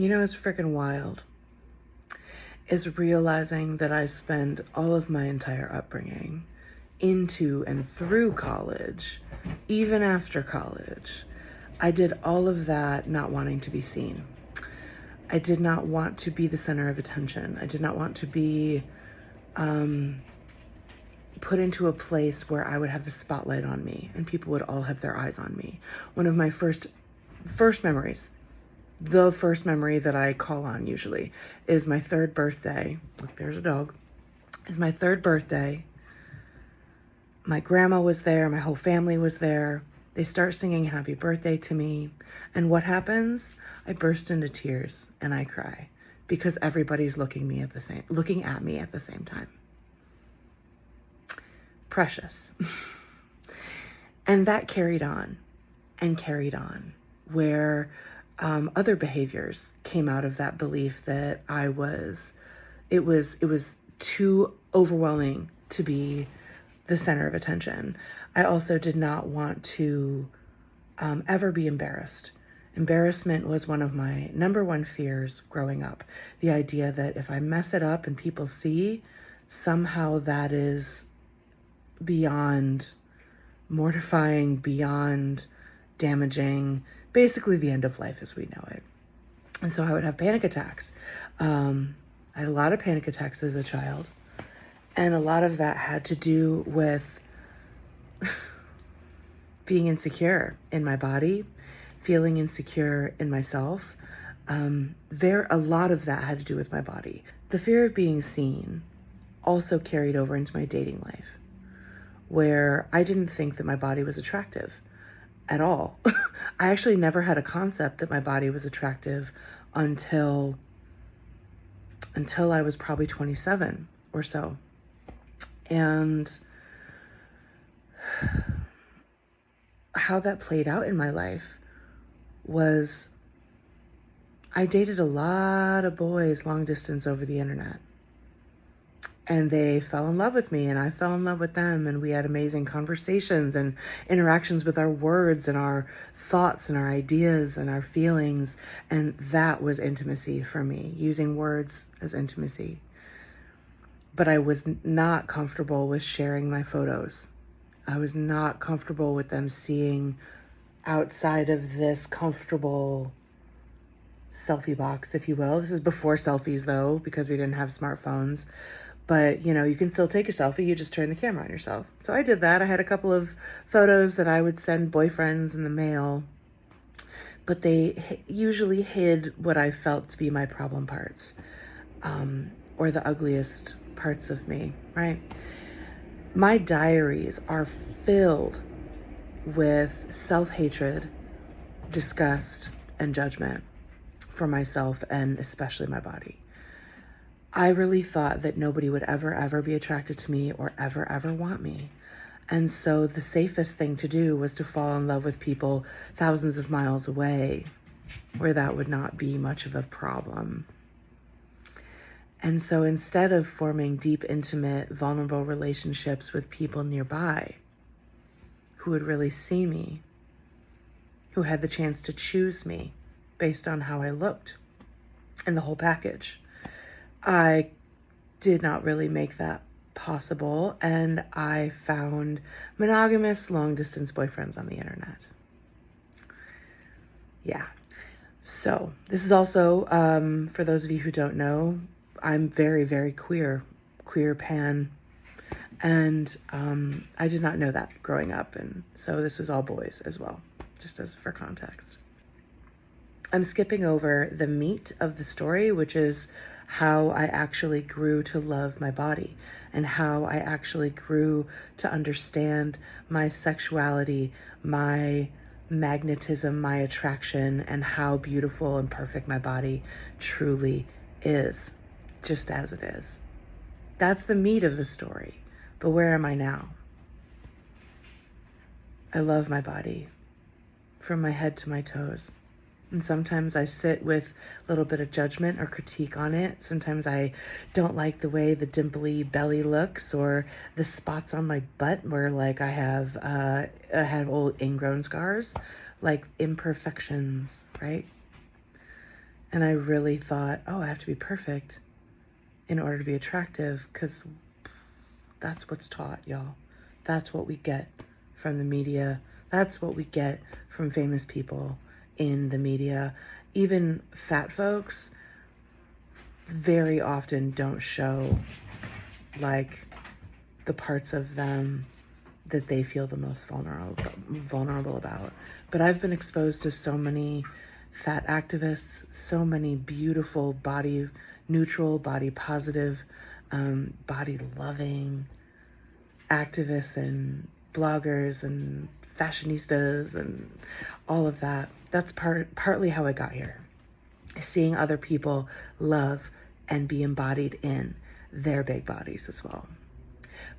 It's freaking wild, is realizing that I spent all of my entire upbringing into and through college, even after college. I did all of that not wanting to be seen. I did not want to be the center of attention. I did not want to be put into a place where I would have the spotlight on me and people would all have their eyes on me. One of my first memories, the first memory that I call on usually, is my third birthday. Look, there's a dog. Is my third birthday. My grandma was there. My whole family was there. They start singing happy birthday to me. And what happens? I burst into tears and I cry because everybody's looking at me at the same time. Precious. And that carried on, where other behaviors came out of that belief that it was too overwhelming to be the center of attention. I also did not want to ever be embarrassed. Embarrassment was one of my number one fears growing up. The idea that if I mess it up and people see, somehow that is beyond mortifying, beyond damaging, basically the end of life as we know it. And so I would have panic attacks. I had a lot of panic attacks as a child. And a lot of that had to do with being insecure in my body, feeling insecure in myself. A lot of that had to do with my body. The fear of being seen also carried over into my dating life, where I didn't think that my body was attractive at all. I actually never had a concept that my body was attractive until I was probably 27 or so. And how that played out in my life was I dated a lot of boys long distance over the internet. And they fell in love with me and I fell in love with them. And we had amazing conversations and interactions with our words and our thoughts and our ideas and our feelings. And that was intimacy for me, using words as intimacy. But I was not comfortable with sharing my photos. I was not comfortable with them seeing outside of this comfortable selfie box, if you will. This is before selfies though, because we didn't have smartphones. But, you can still take a selfie. You just turn the camera on yourself. So I did that. I had a couple of photos that I would send boyfriends in the mail. But they usually hid what I felt to be my problem parts. Or the ugliest parts of me, right? My diaries are filled with self-hatred, disgust, and judgment for myself and especially my body. I really thought that nobody would ever be attracted to me or ever want me. And so the safest thing to do was to fall in love with people thousands of miles away, where that would not be much of a problem. And so instead of forming deep, intimate, vulnerable relationships with people nearby who would really see me, who had the chance to choose me based on how I looked and the whole package, I did not really make that possible, and I found monogamous long-distance boyfriends on the internet. Yeah. So this is also, for those of you who don't know, I'm very, very queer pan, and I did not know that growing up, and so this was all boys as well, just as for context. I'm skipping over the meat of the story, which is how I actually grew to love my body and how I actually grew to understand my sexuality, my magnetism, my attraction, and how beautiful and perfect my body truly is, just as it is. That's the meat of the story. But where am I now? I love my body from my head to my toes. And sometimes I sit with a little bit of judgment or critique on it. Sometimes I don't like the way the dimply belly looks or the spots on my butt where like I have old ingrown scars, like imperfections, right? And I really thought, oh, I have to be perfect in order to be attractive, because that's what's taught, y'all. That's what we get from the media. That's what we get from famous people in the media. Even fat folks very often don't show like the parts of them that they feel the most vulnerable about. But I've been exposed to so many fat activists, so many beautiful body neutral, body positive, body loving activists and bloggers and fashionistas and all of that. That's partly how I got here. Seeing other people love and be embodied in their big bodies as well.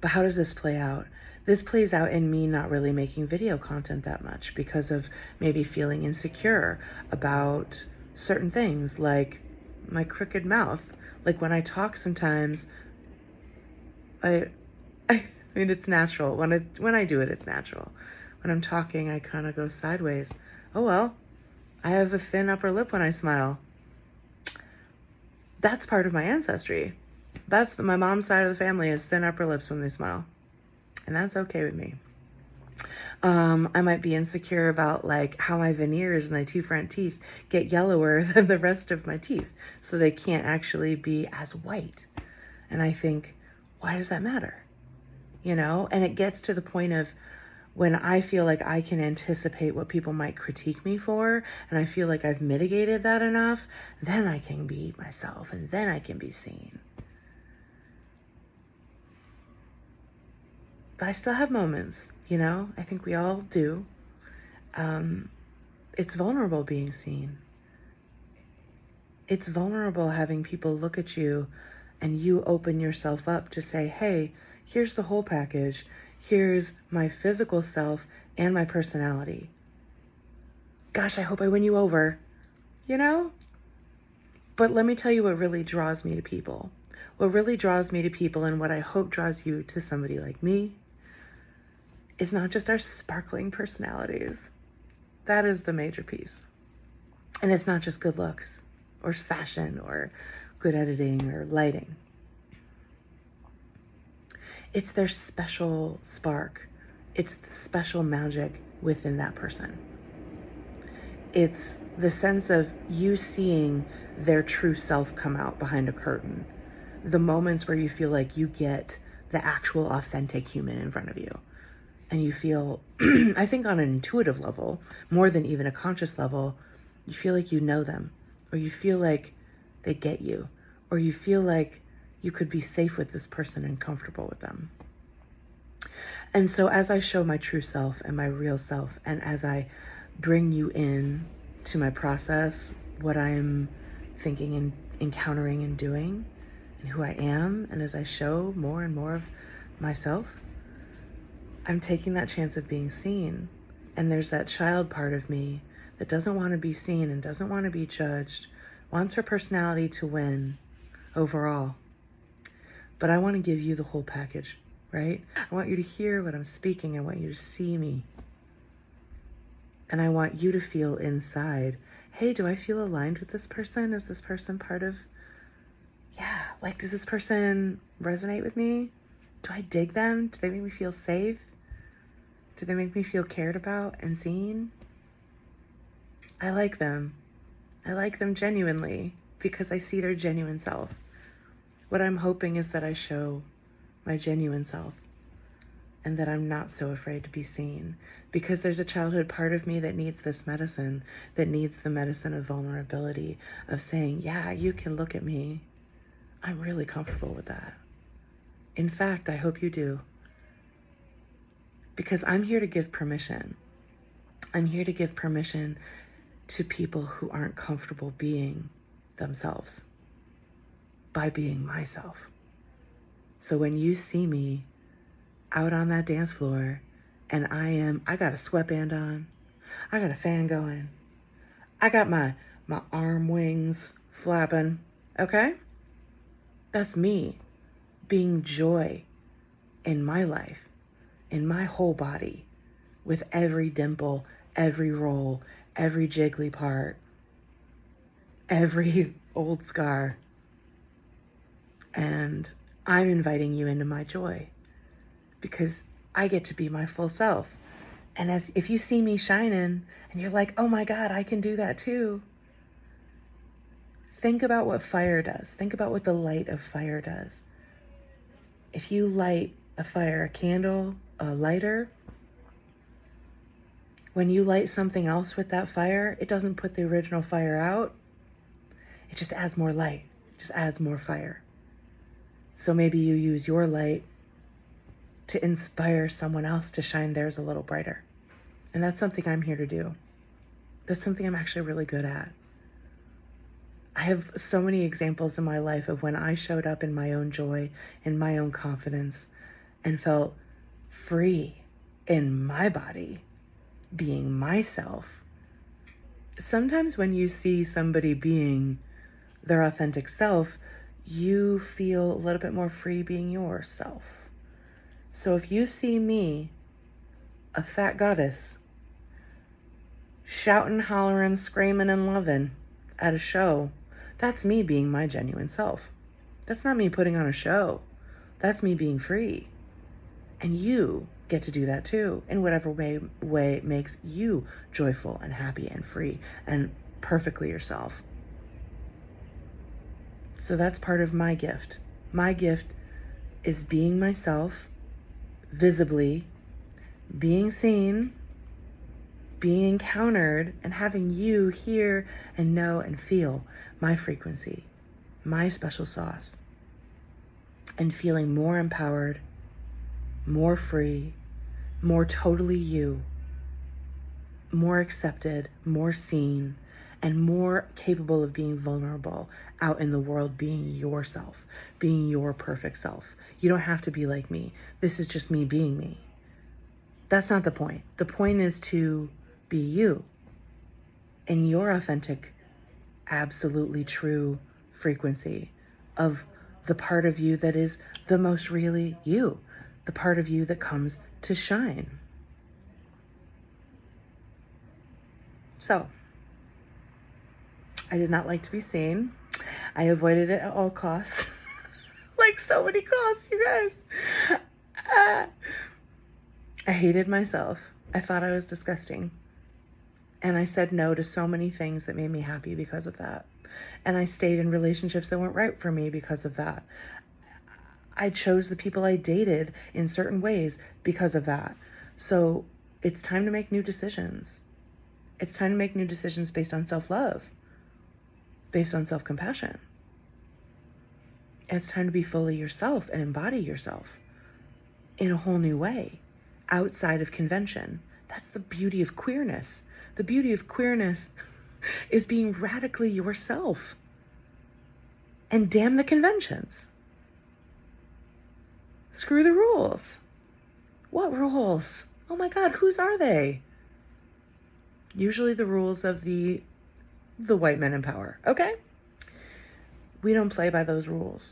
But how does this play out? This plays out in me not really making video content that much because of maybe feeling insecure about certain things, like my crooked mouth. Like when I talk sometimes, I mean, it's natural. When I do it, it's natural. When I'm talking, I kind of go sideways. Oh well, I have a thin upper lip when I smile. That's part of my ancestry. That's my mom's side of the family is thin upper lips when they smile. And that's okay with me. I might be insecure about like how my veneers and my two front teeth get yellower than the rest of my teeth, so they can't actually be as white. And I think, why does that matter? You know, and it gets to the point of when I feel like I can anticipate what people might critique me for, and I feel like I've mitigated that enough, then I can be myself, and then I can be seen. But I still have moments, you know, I think we all do. It's vulnerable being seen. It's vulnerable having people look at you and you open yourself up to say, hey, here's the whole package. Here's my physical self and my personality. Gosh, I hope I win you over, you know? But let me tell you what really draws me to people. What really draws me to people, and what I hope draws you to somebody like me, is not just our sparkling personalities. That is the major piece. And it's not just good looks or fashion or good editing or lighting. It's their special spark. It's the special magic within that person. It's the sense of you seeing their true self come out behind a curtain. The moments where you feel like you get the actual authentic human in front of you. And you feel, I think on an intuitive level, more than even a conscious level, you feel like you know them, or you feel like they get you, or you feel like you could be safe with this person and comfortable with them. And so as I show my true self and my real self, and as I bring you in to my process, what I am thinking and encountering and doing, and who I am, and as I show more and more of myself, I'm taking that chance of being seen. And there's that child part of me that doesn't want to be seen and doesn't want to be judged, wants her personality to win overall. But I want to give you the whole package, right? I want you to hear what I'm speaking. I want you to see me. And I want you to feel inside, hey, do I feel aligned with this person? Is this person part of, like, does this person resonate with me? Do I dig them? Do they make me feel safe? Do they make me feel cared about and seen? I like them. I like them genuinely because I see their genuine self. What I'm hoping is that I show my genuine self and that I'm not so afraid to be seen, because there's a childhood part of me that needs this medicine, that needs the medicine of vulnerability, of saying, yeah, you can look at me. I'm really comfortable with that. In fact, I hope you do. Because I'm here to give permission. I'm here to give permission to people who aren't comfortable being themselves by being myself. So when you see me out on that dance floor and I got a sweatband on, I got a fan going, I got my arm wings flapping, okay? That's me being joy in my life, in my whole body, with every dimple, every roll, every jiggly part, every old scar. And I'm inviting you into my joy because I get to be my full self. And if you see me shining and you're like, oh my God, I can do that too. Think about what fire does. Think about what the light of fire does. If you light a fire, a candle, a lighter, when you light something else with that fire, it doesn't put the original fire out. It just adds more light, just adds more fire. So maybe you use your light to inspire someone else to shine theirs a little brighter. And that's something I'm here to do. That's something I'm actually really good at. I have so many examples in my life of when I showed up in my own joy, in my own confidence, and felt free in my body, being myself. Sometimes when you see somebody being their authentic self, you feel a little bit more free being yourself. So if you see me, a fat goddess, shouting, hollering, screaming, and loving at a show, that's me being my genuine self. That's not me putting on a show. That's me being free. And you get to do that too, in whatever way makes you joyful and happy and free and perfectly yourself. So that's part of my gift. My gift is being myself, visibly, being seen, being encountered, and having you hear and know and feel my frequency, my special sauce, and feeling more empowered, more free, more totally you, more accepted, more seen, and more capable of being vulnerable out in the world, being yourself, being your perfect self. You don't have to be like me. This is just me being me. That's not the point. The point is to be you in your authentic, absolutely true frequency of the part of you that is the most really you, the part of you that comes to shine. So, I did not like to be seen. I avoided it at all costs. Like so many costs, you guys. I hated myself. I thought I was disgusting. And I said no to so many things that made me happy because of that. And I stayed in relationships that weren't right for me because of that. I chose the people I dated in certain ways because of that. So it's time to make new decisions. It's time to make new decisions based on self-love, based on self-compassion. And it's time to be fully yourself and embody yourself in a whole new way, outside of convention. That's the beauty of queerness. The beauty of queerness is being radically yourself. And damn the conventions. Screw the rules. What rules? Oh my God, whose are they? Usually the rules of the white men in power, okay? We don't play by those rules.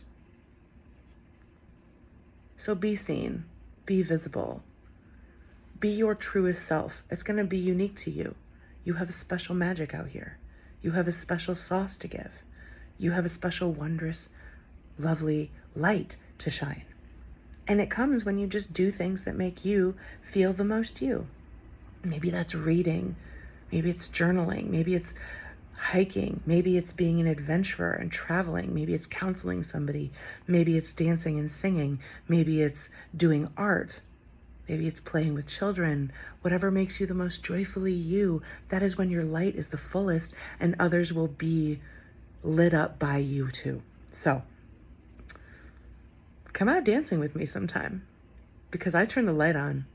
So be seen, be visible, be your truest self. It's going to be unique to you. You have a special magic out here. You have a special sauce to give. You have a special, wondrous, lovely light to shine. And it comes when you just do things that make you feel the most you. Maybe that's reading. Maybe it's journaling. Maybe it's hiking. Maybe it's being an adventurer and traveling. Maybe it's counseling somebody. Maybe it's dancing and singing. Maybe it's doing art. Maybe it's playing with children. Whatever makes you the most joyfully you, that is when your light is the fullest and others will be lit up by you too. So come out dancing with me sometime because I turn the light on.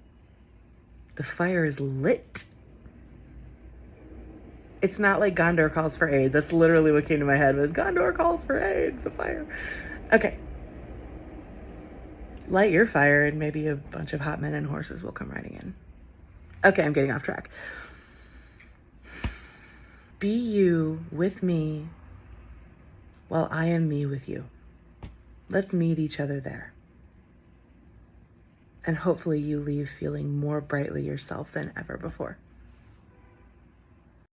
The fire is lit. It's not like Gondor calls for aid. That's literally what came to my head was Gondor calls for aid, the fire. Okay. Light your fire and maybe a bunch of hot men and horses will come riding in. Okay, I'm getting off track. Be you with me while I am me with you. Let's meet each other there. And hopefully you leave feeling more brightly yourself than ever before.